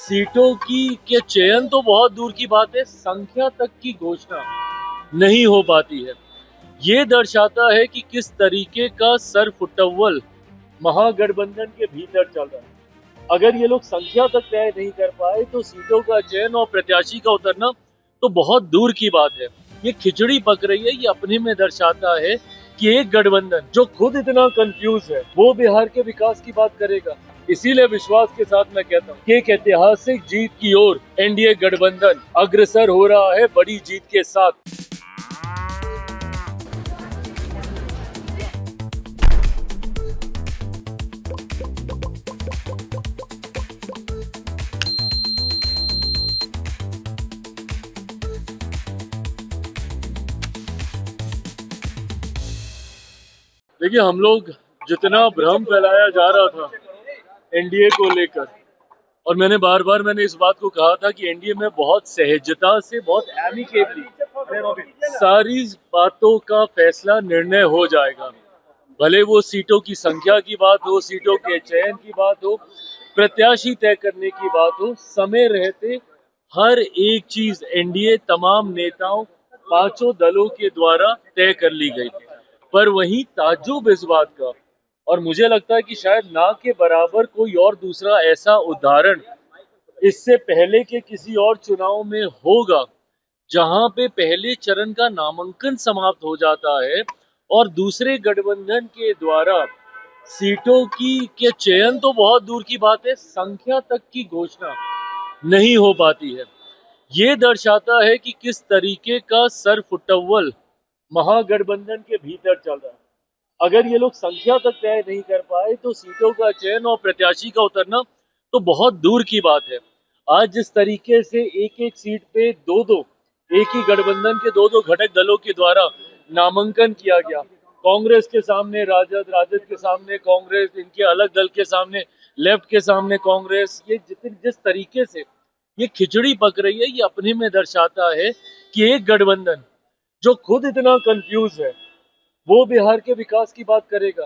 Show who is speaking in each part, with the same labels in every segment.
Speaker 1: सीटों की के चयन तो बहुत दूर की बात है, संख्या तक की घोषणा नहीं हो पाती है। ये दर्शाता है कि किस तरीके का सरफुटव्वल महागठबंधन के भीतर चल रहा है। अगर ये लोग संख्या तक तय नहीं कर पाए तो सीटों का चयन और प्रत्याशी का उतरना तो बहुत दूर की बात है। ये खिचड़ी पक रही है, ये अपने में दर्शाता है कि एक गठबंधन जो खुद इतना कंफ्यूज है वो बिहार के विकास की बात करेगा। इसीलिए विश्वास के साथ मैं कहता हूँ कि एक ऐतिहासिक जीत की ओर एनडीए गठबंधन अग्रसर हो रहा है बड़ी जीत के साथ। देखिए, हम लोग जितना भ्रम फैलाया जा रहा था एनडीए को लेकर, और मैंने इस बात को कहा था कि एनडीए में बहुत सहजता से, बहुत एमिकेबली सारी बातों का फैसला, निर्णय हो जाएगा। भले वो सीटों की संख्या की बात हो, सीटों के चयन की बात हो, प्रत्याशी तय करने की बात हो, समय रहते हर एक चीज एनडीए तमाम नेताओं, पांचों दलों के द्वारा तय कर ली गई। पर वहीं ताज्जुब इस बात का, और मुझे लगता है कि शायद ना के बराबर कोई और दूसरा ऐसा उदाहरण इससे पहले के किसी और चुनाव में होगा, जहां पे पहले चरण का नामांकन समाप्त हो जाता है और दूसरे गठबंधन के द्वारा सीटों की के चयन तो बहुत दूर की बात है, संख्या तक की घोषणा नहीं हो पाती है। ये दर्शाता है कि किस तरीके का सरफुटव्वल महागठबंधन के भीतर चल रहा है। अगर ये लोग संख्या तक तय नहीं कर पाए तो सीटों का चयन और प्रत्याशी का उतरना तो बहुत दूर की बात है। आज जिस तरीके से एक एक सीट पे दो दो, एक ही गठबंधन के दो दो घटक दलों के द्वारा नामांकन किया गया, कांग्रेस के सामने राजद, राजद के सामने कांग्रेस, इनके अलग दल के सामने लेफ्ट के सामने कांग्रेस, ये जिस तरीके से ये खिचड़ी पक रही है, ये अपने में दर्शाता है कि एक गठबंधन जो खुद इतना कंफ्यूज है वो बिहार के विकास की बात करेगा।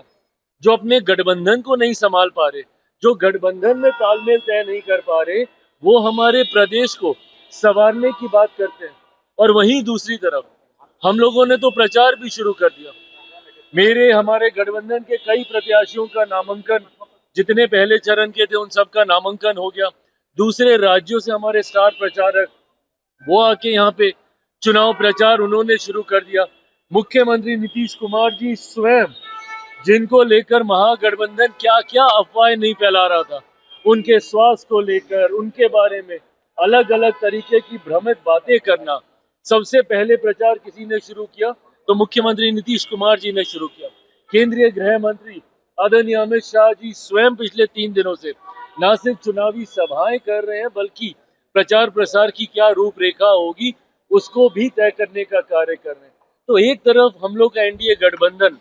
Speaker 1: जो अपने गठबंधन को नहीं संभाल पा रहे, जो गठबंधन में तालमेल तय नहीं कर पा रहे, वो हमारे प्रदेश को संवारने की बात करते हैं। और वहीं दूसरी तरफ हम लोगों ने तो प्रचार भी शुरू कर दिया। हमारे गठबंधन के कई प्रत्याशियों का नामांकन, जितने पहले चरण के थे उन सबका नामांकन हो गया। दूसरे राज्यों से हमारे स्टार प्रचारक वो आके यहाँ पे चुनाव प्रचार उन्होंने शुरू कर दिया। मुख्यमंत्री नीतीश कुमार जी स्वयं, जिनको लेकर महागठबंधन क्या क्या अफवाहें नहीं फैला रहा था, उनके स्वास्थ्य को लेकर, उनके बारे में अलग अलग तरीके की भ्रमित बातें करना, सबसे पहले प्रचार किसी ने शुरू किया तो मुख्यमंत्री नीतीश कुमार जी ने शुरू किया। केंद्रीय गृह मंत्री आदरणीय अमित शाह जी स्वयं पिछले 3 दिनों से न सिर्फ चुनावी सभाएं कर रहे हैं, बल्कि प्रचार प्रसार की क्या रूपरेखा होगी उसको भी तय करने का कार्य कर रहे हैं। तो एक तरफ हम लोग का एनडीए गठबंधन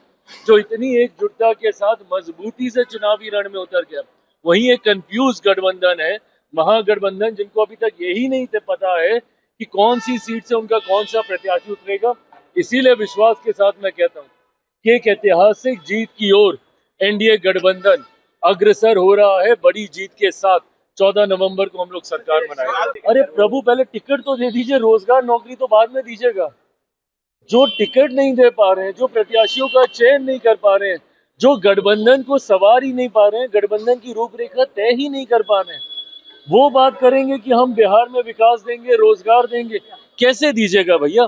Speaker 1: जो इतनी एकजुटता के साथ मजबूती से चुनावी रण में उतर गया, वहीं एक कंफ्यूज गठबंधन है, महागठबंधन, जिनको अभी तक यही नहीं पता है कि कौन सी सीट से उनका कौन सा प्रत्याशी उतरेगा। इसीलिए विश्वास के साथ मैं कहता हूँ कि एक ऐतिहासिक जीत की ओर एनडीए गठबंधन अग्रसर हो रहा है बड़ी जीत के साथ। 14 नवंबर को हम लोग सरकार बनाएंगे। अरे प्रभु, पहले टिकट तो दे दीजिए, रोजगार नौकरी तो बाद में दीजिएगा। जो टिकट नहीं दे पा रहे हैं, जो प्रत्याशियों का चयन नहीं कर पा रहे हैं, जो गठबंधन को सवार ही नहीं पा रहे हैं, गठबंधन की रूपरेखा तय ही नहीं कर पा रहे हैं, वो बात करेंगे कि हम बिहार में विकास देंगे, रोजगार देंगे। कैसे दीजिएगा भैया,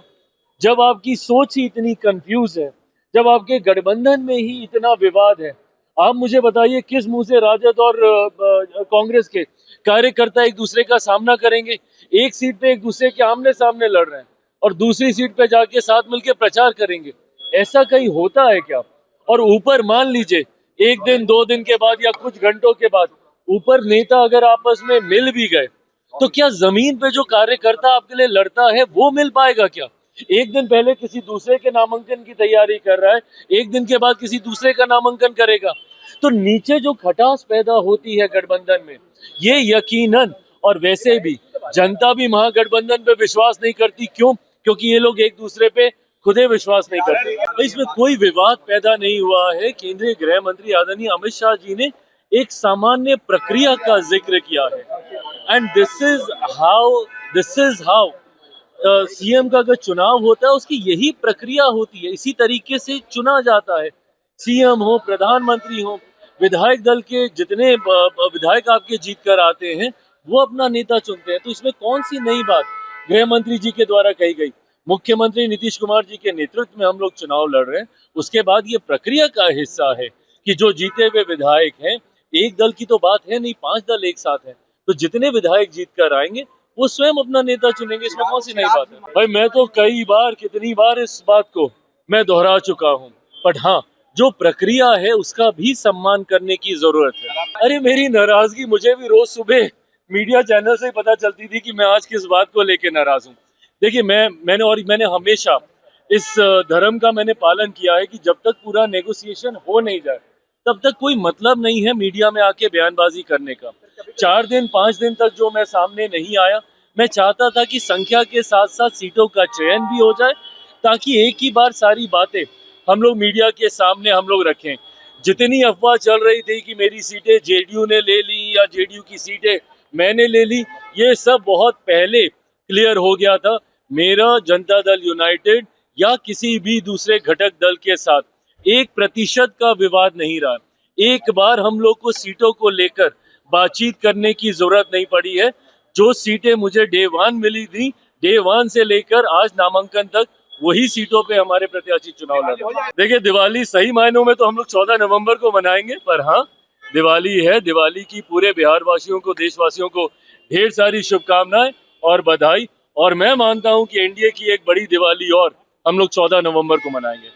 Speaker 1: जब आपकी सोच ही इतनी कंफ्यूज है, जब आपके गठबंधन में ही इतना विवाद है। आप मुझे बताइए किस मुंह से राजद और कांग्रेस के कार्यकर्ता एक दूसरे का सामना करेंगे? एक सीट पे एक दूसरे के आमने सामने लड़ रहे हैं और दूसरी सीट पे जाके साथ मिलकर प्रचार करेंगे। ऐसा कहीं होता है क्या? और ऊपर मान लीजिए 1 दिन 2 दिन के बाद या कुछ घंटों के बाद ऊपर नेता अगर आपस में मिल भी गए, तो क्या जमीन पे जो कार्यकर्ता आपके लिए लड़ता है वो मिल पाएगा क्या? एक दिन पहले किसी दूसरे के नामांकन की तैयारी कर रहा है, एक दिन के बाद किसी दूसरे का नामांकन करेगा। तो नीचे जो खटास पैदा होती है गठबंधन में, ये यकीनन, और वैसे भी जनता भी महागठबंधन पे विश्वास नहीं करती। क्यों? क्योंकि ये लोग एक दूसरे पे खुदे विश्वास नहीं करते। तो इसमें कोई विवाद पैदा नहीं हुआ है। केंद्रीय गृह मंत्री आदरणीय अमित शाह जी ने एक सामान्य प्रक्रिया का जिक्र किया है। And this is how CM का अगर चुनाव होता है उसकी यही प्रक्रिया होती है, इसी तरीके से चुना जाता है। सीएम हो, प्रधानमंत्री हो, विधायक दल के जितने विधायक आपके जीत कर आते हैं वो अपना नेता चुनते हैं। तो इसमें कौन सी नई बात गृह मंत्री जी के द्वारा कही गई? मुख्यमंत्री नीतीश कुमार जी के नेतृत्व में हम लोग चुनाव लड़ रहे हैं, उसके बाद ये प्रक्रिया का हिस्सा है कि जो जीते हुए विधायक हैं, एक दल की तो बात है नहीं, 5 दल एक साथ हैं, तो जितने विधायक जीत कर आएंगे वो स्वयं अपना नेता चुनेंगे। इसमें कौन सी नई बात है? भाई मैं तो कई बार, कितनी बार इस बात को मैं दोहरा चुका हूँ, बट हाँ, जो प्रक्रिया है उसका भी सम्मान करने की जरूरत है। अरे मेरी नाराजगी मुझे भी रोज सुबह मीडिया चैनल से पता चलती थी कि मैं आज किस बात को लेकर नाराज हूँ। देखिए मैंने हमेशा इस धर्म का मैंने पालन किया है कि जब तक पूरा नेगोशिएशन हो नहीं जाए तब तक कोई मतलब नहीं है मीडिया में आके बयानबाजी करने का। 4 दिन 5 दिन तक जो मैं सामने नहीं आया, मैं चाहता था कि संख्या के साथ साथ सीटों का चयन भी हो जाए, ताकि एक ही बार सारी बातें हम लोग मीडिया के सामने हम लोग रखें। जितनी अफवाह चल रही थी कि मेरी सीटें जेडीयू ने ले ली या जेडीयू की सीटें मैंने ले ली, ये सब बहुत पहले क्लियर हो गया था। मेरा जनता दल यूनाइटेड या किसी भी दूसरे घटक दल के साथ 1% का विवाद नहीं रहा। एक बार हम लोग को सीटों को लेकर बातचीत करने की जरूरत नहीं पड़ी है। जो सीटें मुझे डे 1 मिली थी, डे 1 से लेकर आज नामांकन तक वही सीटों पे हमारे प्रत्याशी चुनाव लड़ रहे हैं। देखिए दिवाली सही मायनों में तो हम लोग 14 नवंबर को मनाएंगे, पर हाँ, दिवाली है, दिवाली की पूरे बिहार वासियों को, देशवासियों को ढेर सारी शुभकामनाएं और बधाई। और मैं मानता हूं कि एनडीए की एक बड़ी दिवाली और हम लोग 14 नवंबर को मनाएंगे।